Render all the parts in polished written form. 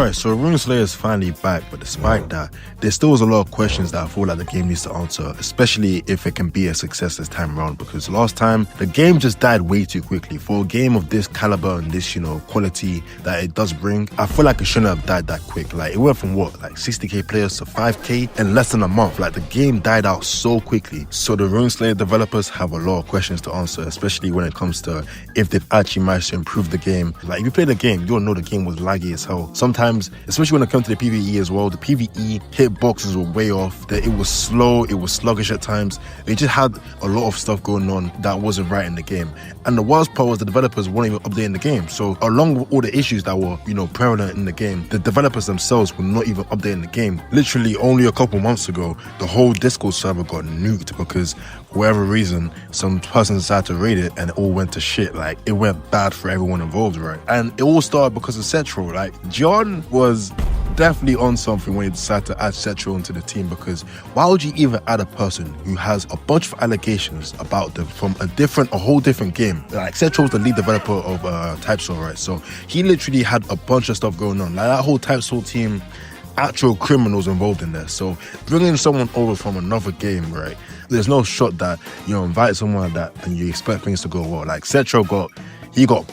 Alright, so Rune Slayer is finally back, but despite that, there still is a lot of questions that I feel like the game needs to answer, especially if it can be a success this time around, because last time, the game just died way too quickly. For a game of this caliber and this, quality that it does bring, I feel like it shouldn't have died that quick. Like, it went from what, like 60k players to 5k in less than a month. Like, the game died out so quickly. So the Rune Slayer developers have a lot of questions to answer, especially when it comes to if they've actually managed to improve the game. Like, if you play the game, you'll know the game was laggy as hell. Sometimes, especially when it comes to the PvE as well, the PvE hitboxes were way off. That it was slow, it was sluggish at times. They just had a lot of stuff going on that wasn't right in the game. And the worst part was the developers weren't even updating the game. So along with all the issues that were, prevalent in the game, the developers themselves were not even updating the game. Literally only a couple months ago, the whole Discord server got nuked because for whatever reason, some person decided to raid it and it all went to shit. Like, it went bad for everyone involved, right? And it all started because of Setro. Like, John was definitely on something when he decided to add Setro into the team, because why would you even add a person who has a bunch of allegations about them from a whole different game? Like, Setro's the lead developer of TypeSoul, right? So he literally had a bunch of stuff going on. Like, that whole TypeSoul team, actual criminals involved in there. So bringing someone over from another game, right? There's no shot that invite someone like that and you expect things to go well. Like, Setro got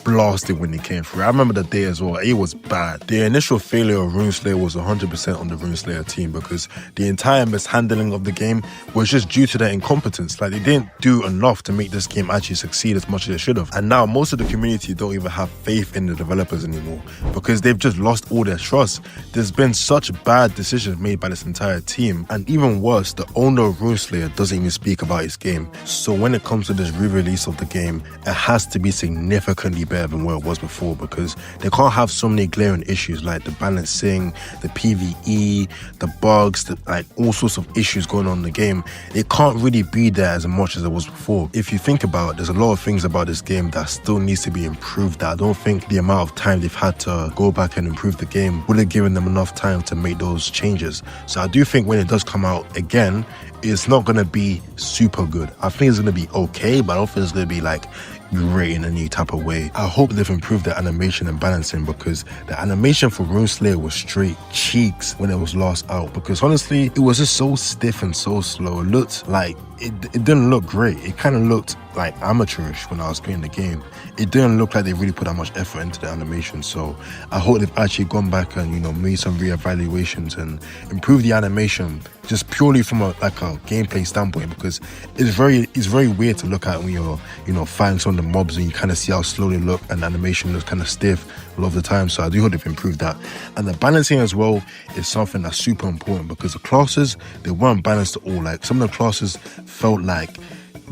blasted when he came through. I remember the day as well. It was bad. The initial failure of Rune Slayer was 100% on the Rune Slayer team, because the entire mishandling of the game was just due to their incompetence. Like, they didn't do enough to make this game actually succeed as much as it should have. And now most of the community don't even have faith in the developers anymore because they've just lost all their trust. There's been such bad decisions made by this entire team. And even worse, the owner of Rune Slayer doesn't even speak about his game. So when it comes to this re-release of the game, it has to be significantly better than what it was before, because they can't have so many glaring issues like the balancing, the PvE, the bugs, like all sorts of issues going on in the game. It can't really be there as much as it was before. If you think about it, there's a lot of things about this game that still needs to be improved. I don't think the amount of time they've had to go back and improve the game would have given them enough time to make those changes. So I do think when it does come out again, it's not going to be super good. I think it's going to be okay, but I don't think it's going to be like great in any type of way. I hope they've improved the animation and balancing, because the animation for Rune Slayer was straight cheeks when it was last out, because honestly, it was just so stiff and so slow. It looked like it didn't look great. It kind of looked like amateurish when I was playing the game. It didn't look like they really put that much effort into the animation. So I hope they've actually gone back and made some reevaluations and improved the animation just purely from a gameplay standpoint, because it's very weird to look at when you're fighting some of the mobs and you kind of see how slow they look and the animation looks kind of stiff a lot of the time. So I do hope they've improved that. And the balancing as well is something that's super important, because the classes, they weren't balanced at all. Like, some of the classes felt like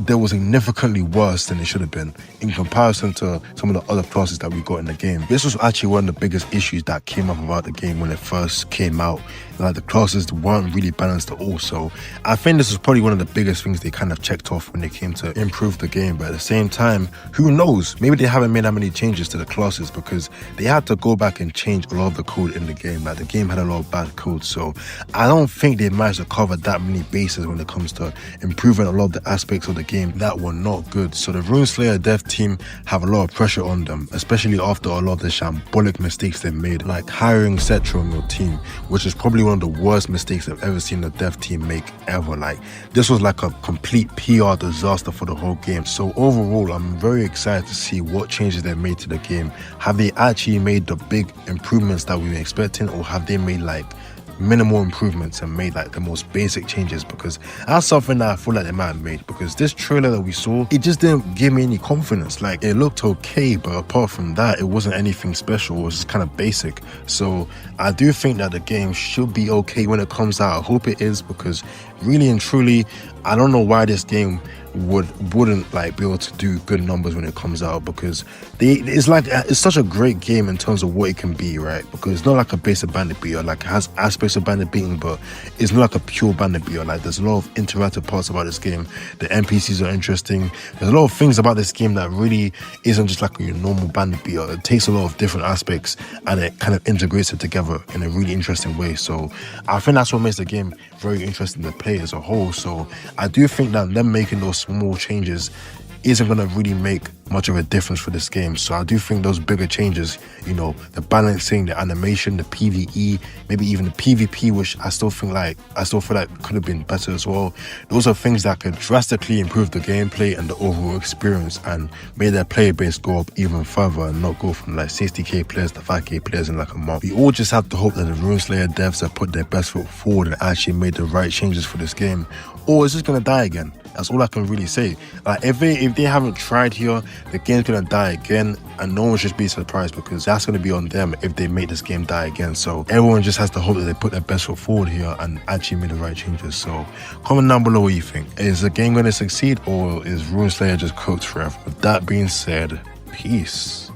they were significantly worse than it should have been in comparison to some of the other classes that we got in the game. This was actually one of the biggest issues that came up about the game when it first came out. Like, the classes weren't really balanced at all. So I think this was probably one of the biggest things they kind of checked off when they came to improve the game. But at the same time, who knows? Maybe they haven't made that many changes to the classes, because they had to go back and change a lot of the code in the game. Like, the game had a lot of bad code. So I don't think they managed to cover that many bases when it comes to improving a lot of the aspects of the game that were not good. So the Rune Slayer dev team have a lot of pressure on them, especially after a lot of the shambolic mistakes they made, like hiring Setro on your team, which is probably one of the worst mistakes I've ever seen the dev team make ever. Like, this was like a complete PR disaster for the whole game. So overall, I'm very excited to see what changes they made to the game. Have they actually made the big improvements that we were expecting, or have they made like minimal improvements and made like the most basic changes? Because that's something that I feel like they might have made, because this trailer that we saw, it just didn't give me any confidence. Like, it looked okay, but apart from that, it wasn't anything special. It was just kind of basic. So I do think that the game should be okay when it comes out. I hope it is, because really and truly, I don't know why this game wouldn't like be able to do good numbers when it comes out, because it's such a great game in terms of what it can be, right? Because it's not like a basic bandit beater. Like, it has aspects of bandit beating, but it's not like a pure bandit beater. Like, there's a lot of interactive parts about this game. The NPCs are interesting. There's a lot of things about this game that really isn't just like your normal bandit beater. It takes a lot of different aspects and it kind of integrates it together in a really interesting way. So I think that's what makes the game very interesting to play as a whole. So I do think that them making those small changes isn't going to really make much of a difference for this game. So I do think those bigger changes, you know, the balancing, the animation, the PvE, maybe even the PvP, which I still feel like could have been better as well. Those are things that could drastically improve the gameplay and the overall experience and made their player base go up even further and not go from like 60k players to 5k players in like a month. We all just have to hope that the Rune Slayer devs have put their best foot forward and actually made the right changes for this game, or it's just gonna die again. That's all I can really say. Like if they haven't tried here, the game's gonna die again, and no one should be surprised because that's gonna be on them if they make this game die again. So everyone just has to hope that they put their best foot forward here and actually made the right changes. So comment down below what you think. Is the game gonna succeed, or is Rune Slayer just cooked forever? With that being said, peace.